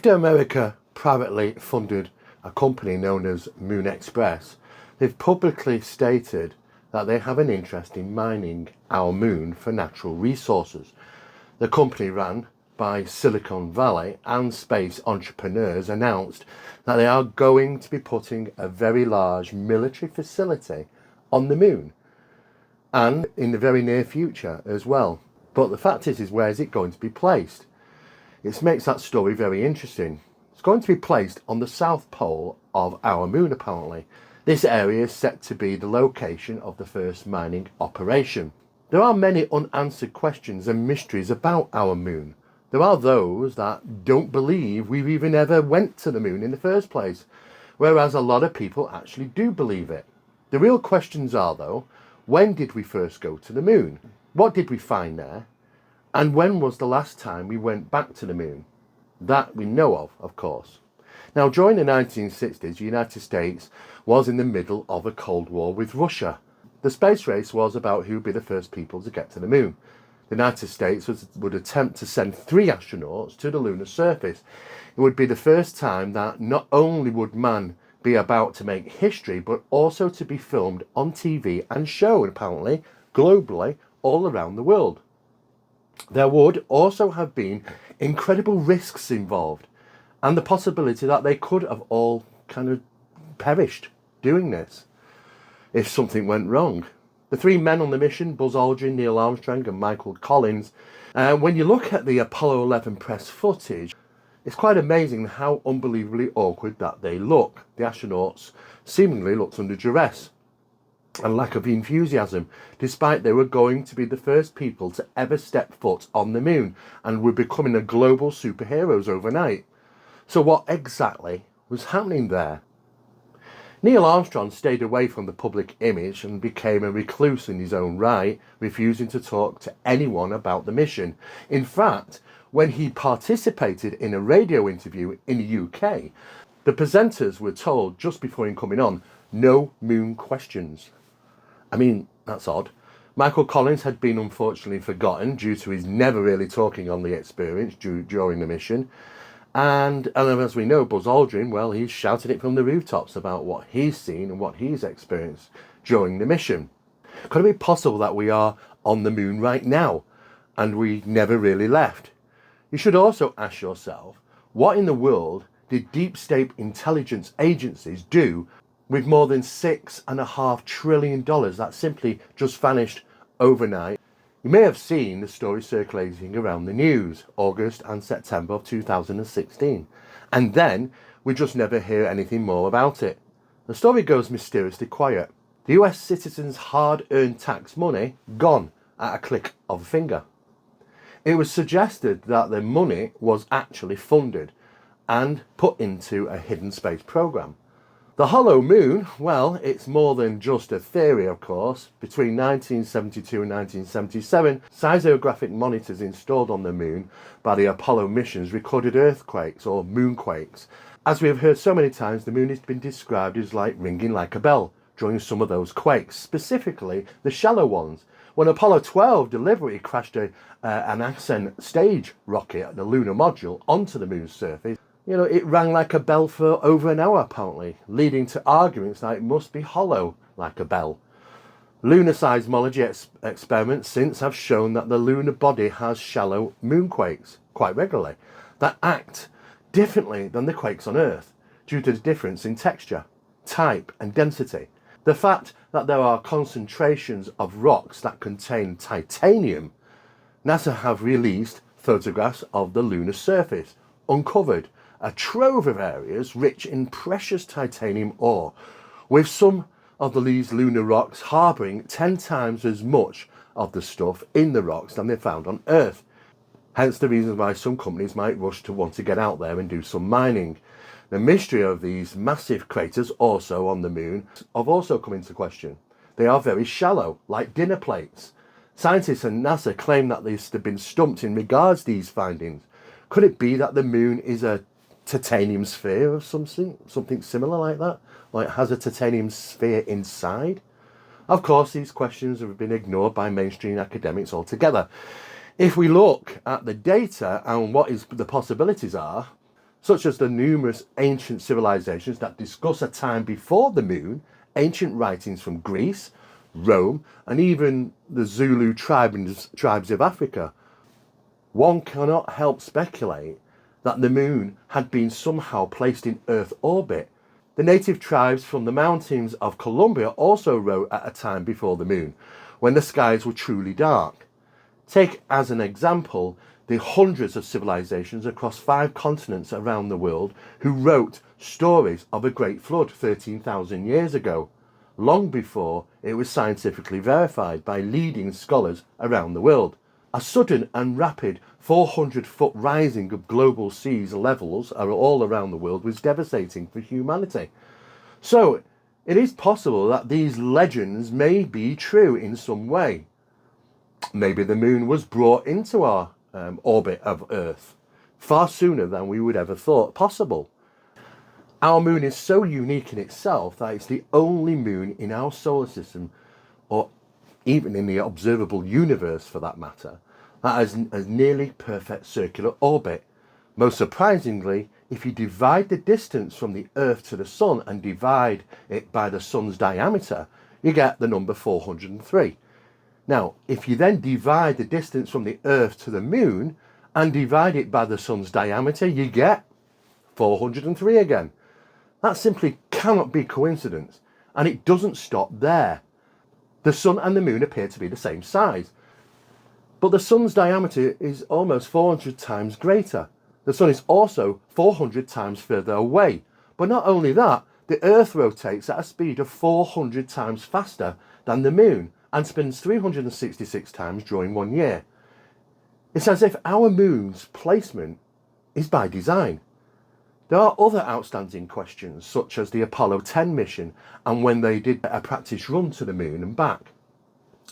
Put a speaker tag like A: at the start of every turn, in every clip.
A: After America privately funded a company known as Moon Express, they've publicly stated that they have an interest in mining our moon for natural resources. The company, run by Silicon Valley and space entrepreneurs, announced that they are going to be putting a very large military facility on the moon, and in the very near future as well. But the fact is where is it going to be placed? It makes that story very interesting. It's going to be placed on the south pole of our moon, apparently. This area is set to be the location of the first mining operation. There are many unanswered questions and mysteries about our moon. There are those that don't believe we even ever went to the moon in the first place, whereas a lot of people actually do believe it. The real questions are, though, when did we first go to the moon? What did we find there? And when was the last time we went back to the moon? That we know of course. Now, during the 1960s, the United States was in the middle of a Cold War with Russia. The space race was about who would be the first people to get to the moon. The United States would attempt to send 3 astronauts to the lunar surface. It would be the first time that not only would man be about to make history, but also to be filmed on TV and shown, apparently, globally, all around the world. There would also have been incredible risks involved, and the possibility that they could have all kind of perished doing this if something went wrong. The 3 men on the mission, Buzz Aldrin, Neil Armstrong and Michael Collins, when you look at the Apollo 11 press footage, it's quite amazing how unbelievably awkward that they look. The astronauts seemingly looked under duress and lack of enthusiasm, despite they were going to be the first people to ever step foot on the moon and were becoming a global superheroes overnight. So what exactly was happening there? Neil Armstrong stayed away from the public image and became a recluse in his own right, refusing to talk to anyone about the mission. In fact, when he participated in a radio interview in the UK, the presenters were told just before him coming on, no moon questions. I mean, that's odd. Michael Collins had been unfortunately forgotten due to his never really talking on the experience during the mission. And as we know, Buzz Aldrin, well, he's shouted it from the rooftops about what he's seen and what he's experienced during the mission. Could it be possible that we are on the moon right now and we never really left? You should also ask yourself, what in the world did deep state intelligence agencies do with more than $6.5 trillion that simply just vanished overnight? You may have seen the story circulating around the news, August and September of 2016, and then we just never hear anything more about it. The story goes mysteriously quiet. The US citizens' hard-earned tax money gone at a click of a finger. It was suggested that the money was actually funded and put into a hidden space program. The hollow moon, well, it's more than just a theory, of course. Between 1972 and 1977, seismographic monitors installed on the moon by the Apollo missions recorded earthquakes or moonquakes. As we have heard so many times, the moon has been described as like ringing like a bell during some of those quakes, specifically the shallow ones. When Apollo 12 deliberately crashed an ascent stage rocket, the lunar module, onto the moon's surface, it rang like a bell for over an hour, apparently, leading to arguments that it must be hollow like a bell. Lunar seismology experiments since have shown that the lunar body has shallow moonquakes quite regularly that act differently than the quakes on Earth due to the difference in texture, type and density. The fact that there are concentrations of rocks that contain titanium. NASA have released photographs of the lunar surface, uncovered a trove of areas rich in precious titanium ore, with some of these lunar rocks harbouring 10 times as much of the stuff in the rocks than they found on Earth. Hence the reason why some companies might rush to want to get out there and do some mining. The mystery of these massive craters also on the moon have also come into question. They are very shallow, like dinner plates. Scientists and NASA claim that they've been stumped in regards to these findings. Could it be that the moon is a titanium sphere or something similar like that? Like it has a titanium sphere inside? Of course, these questions have been ignored by mainstream academics altogether. If we look at the data and what the possibilities are, such as the numerous ancient civilizations that discuss a time before the moon, ancient writings from Greece, Rome, and even the Zulu tribes of Africa, one cannot help speculate that the moon had been somehow placed in Earth orbit. The native tribes from the mountains of Colombia also wrote at a time before the moon, when the skies were truly dark. Take as an example the hundreds of civilizations across 5 continents around the world who wrote stories of a great flood 13,000 years ago, long before it was scientifically verified by leading scholars around the world. A sudden and rapid 400-foot rising of global seas levels all around the world was devastating for humanity. So it is possible that these legends may be true in some way. Maybe the moon was brought into our orbit of Earth far sooner than we would ever thought possible. Our moon is so unique in itself that it's the only moon in our solar system, or even in the observable universe for that matter, that has a nearly perfect circular orbit. Most surprisingly, if you divide the distance from the Earth to the Sun and divide it by the Sun's diameter, you get the number 403. Now, if you then divide the distance from the Earth to the Moon and divide it by the Sun's diameter, you get 403 again. That simply cannot be coincidence, and it doesn't stop there. The Sun and the Moon appear to be the same size, but the Sun's diameter is almost 400 times greater. The Sun is also 400 times further away. But not only that, the Earth rotates at a speed of 400 times faster than the Moon and spins 366 times during 1 year. It's as if our Moon's placement is by design. There are other outstanding questions, such as the Apollo 10 mission and when they did a practice run to the Moon and back.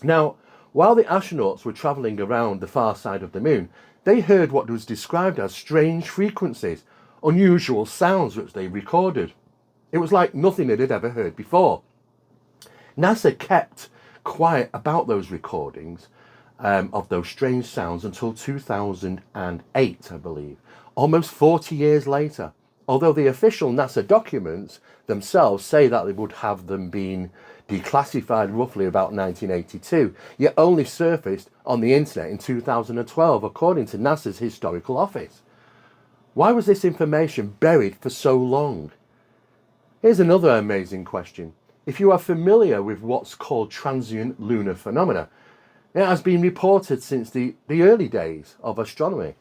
A: Now, while the astronauts were travelling around the far side of the Moon, they heard what was described as strange frequencies, unusual sounds which they recorded. It was like nothing they had ever heard before. NASA kept quiet about those recordings of those strange sounds until 2008, I believe, almost 40 years later. Although the official NASA documents themselves say that they would have them been declassified roughly about 1982, yet only surfaced on the internet in 2012, according to NASA's historical office. Why was this information buried for so long? Here's another amazing question. If you are familiar with what's called transient lunar phenomena, it has been reported since the early days of astronomy.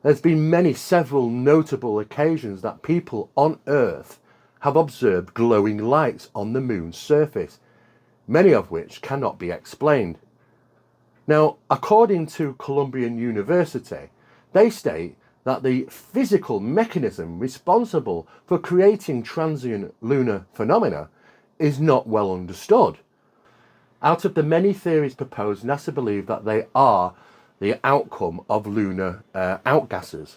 A: There's been several notable occasions that people on Earth have observed glowing lights on the Moon's surface, many of which cannot be explained. Now, according to Columbia University, they state that the physical mechanism responsible for creating transient lunar phenomena is not well understood. Out of the many theories proposed, NASA believe that they are the outcome of lunar outgases,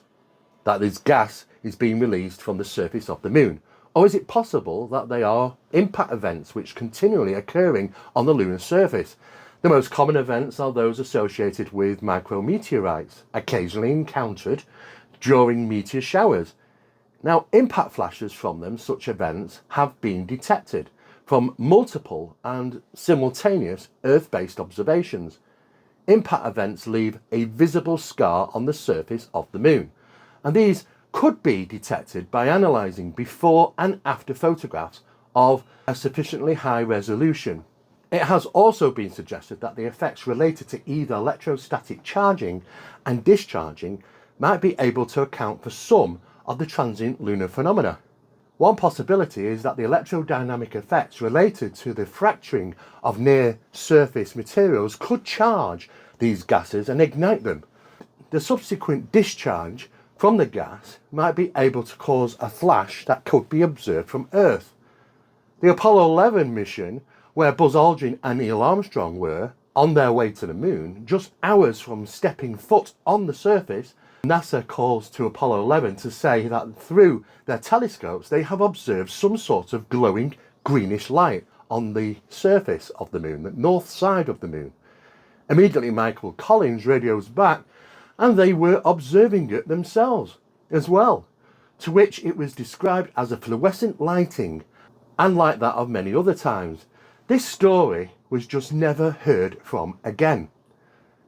A: that this gas is being released from the surface of the Moon. Or is it possible that they are impact events which continually occurring on the lunar surface? The most common events are those associated with micrometeorites, occasionally encountered during meteor showers. Now, impact flashes from them, such events, have been detected from multiple and simultaneous Earth-based observations. Impact events leave a visible scar on the surface of the Moon, and these could be detected by analysing before and after photographs of a sufficiently high resolution. It has also been suggested that the effects related to either electrostatic charging and discharging might be able to account for some of the transient lunar phenomena. One possibility is that the electrodynamic effects related to the fracturing of near-surface materials could charge these gases and ignite them. The subsequent discharge from the gas might be able to cause a flash that could be observed from Earth. The Apollo 11 mission, where Buzz Aldrin and Neil Armstrong were on their way to the Moon, just hours from stepping foot on the surface, NASA calls to Apollo 11 to say that through their telescopes they have observed some sort of glowing greenish light on the surface of the Moon, the north side of the Moon. Immediately Michael Collins radios back, and they were observing it themselves as well. to which it was described as a fluorescent lighting, unlike that of many other times. This story was just never heard from again.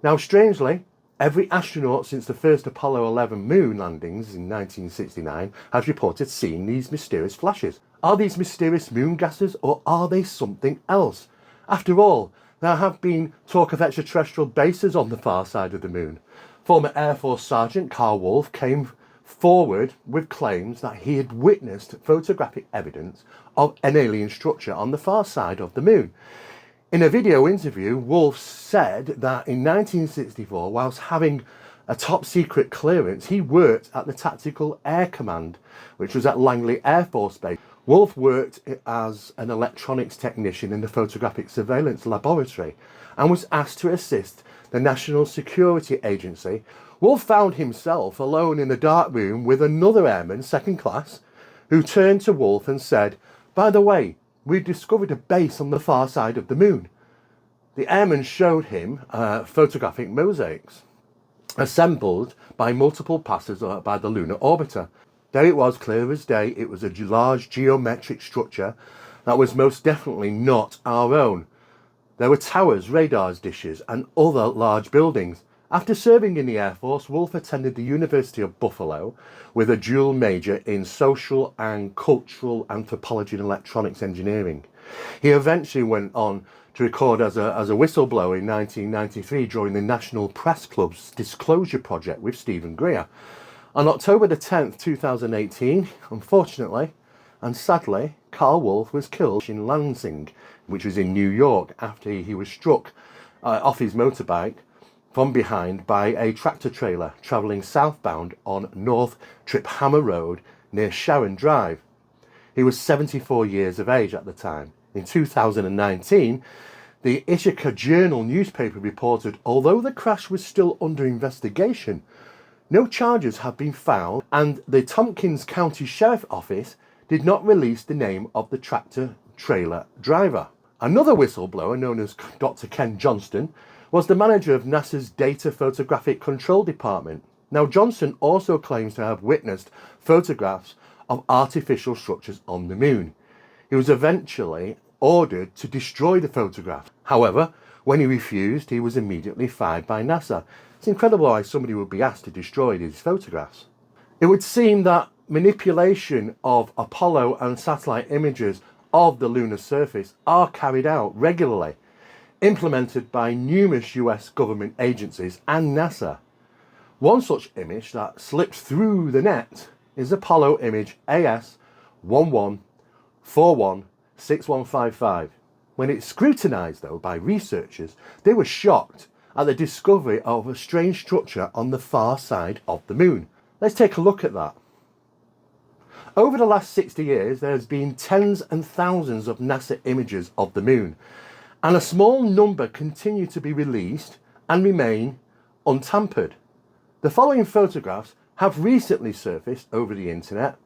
A: Now, strangely, every astronaut since the first Apollo 11 moon landings in 1969 has reported seeing these mysterious flashes. Are these mysterious moon gases, or are they something else? After all, there have been talk of extraterrestrial bases on the far side of the moon. Former Air Force Sergeant Carl Wolf came forward with claims that he had witnessed photographic evidence of an alien structure on the far side of the moon. In a video interview, Wolf said that in 1964, whilst having a top secret clearance, he worked at the Tactical Air Command, which was at Langley Air Force Base. Wolf worked as an electronics technician in the photographic surveillance laboratory and was asked to assist the National Security Agency. Wolf found himself alone in a dark room with another airman, second class, who turned to Wolf and said, "By the way, we've discovered a base on the far side of the moon." The airman showed him photographic mosaics assembled by multiple passes by the lunar orbiter. There it was, clear as day. It was a large geometric structure that was most definitely not our own. There were towers, radars, dishes, and other large buildings. After serving in the Air Force, Wolf attended the University of Buffalo with a dual major in social and cultural anthropology and electronics engineering. He eventually went on to record as a whistleblower in 1993 during the National Press Club's Disclosure Project with Stephen Greer. On October the 10th, 2018, unfortunately and sadly, Carl Wolf was killed in Lansing, which was in New York, after he was struck off his motorbike from behind by a tractor trailer travelling southbound on North Triphammer Road near Sharon Drive. He was 74 years of age at the time. In 2019, the Ithaca Journal newspaper reported, although the crash was still under investigation, no charges have been found, and the Tompkins County Sheriff Office did not release the name of the tractor trailer driver. Another whistleblower, known as Dr. Ken Johnston, was the manager of NASA's Data Photographic Control Department. Now, Johnston also claims to have witnessed photographs of artificial structures on the moon. He was eventually ordered to destroy the photograph. However, when he refused, he was immediately fired by NASA. It's incredible why somebody would be asked to destroy these photographs. It would seem that manipulation of Apollo and satellite images of the lunar surface are carried out regularly, implemented by numerous US government agencies and NASA. One such image that slipped through the net is Apollo image AS11416155. When it's scrutinized, though, by researchers, they were shocked at the discovery of a strange structure on the far side of the moon. Let's take a look at that. Over the last 60 years, there has been tens and thousands of NASA images of the moon, and a small number continue to be released and remain untampered. The following photographs have recently surfaced over the internet.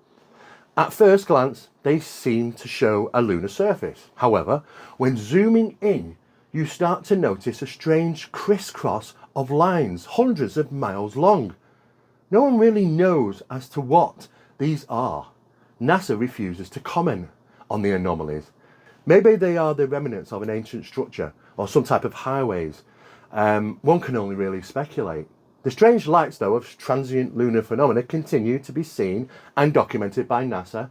A: At first glance, they seem to show a lunar surface. However, when zooming in, you start to notice a strange crisscross of lines hundreds of miles long. No one really knows as to what these are. NASA refuses to comment on the anomalies. Maybe they are the remnants of an ancient structure or some type of highways. One can only really speculate. The strange lights, though, of transient lunar phenomena continue to be seen and documented by NASA,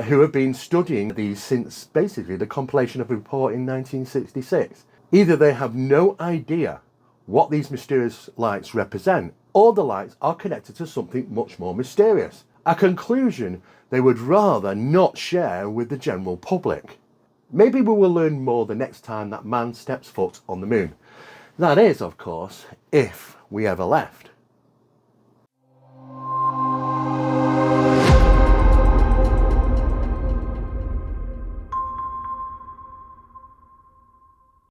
A: who have been studying these since basically the compilation of a report in 1966. Either they have no idea what these mysterious lights represent, or the lights are connected to something much more mysterious, a conclusion they would rather not share with the general public. Maybe we will learn more the next time that man steps foot on the moon. That is, of course, if we ever left.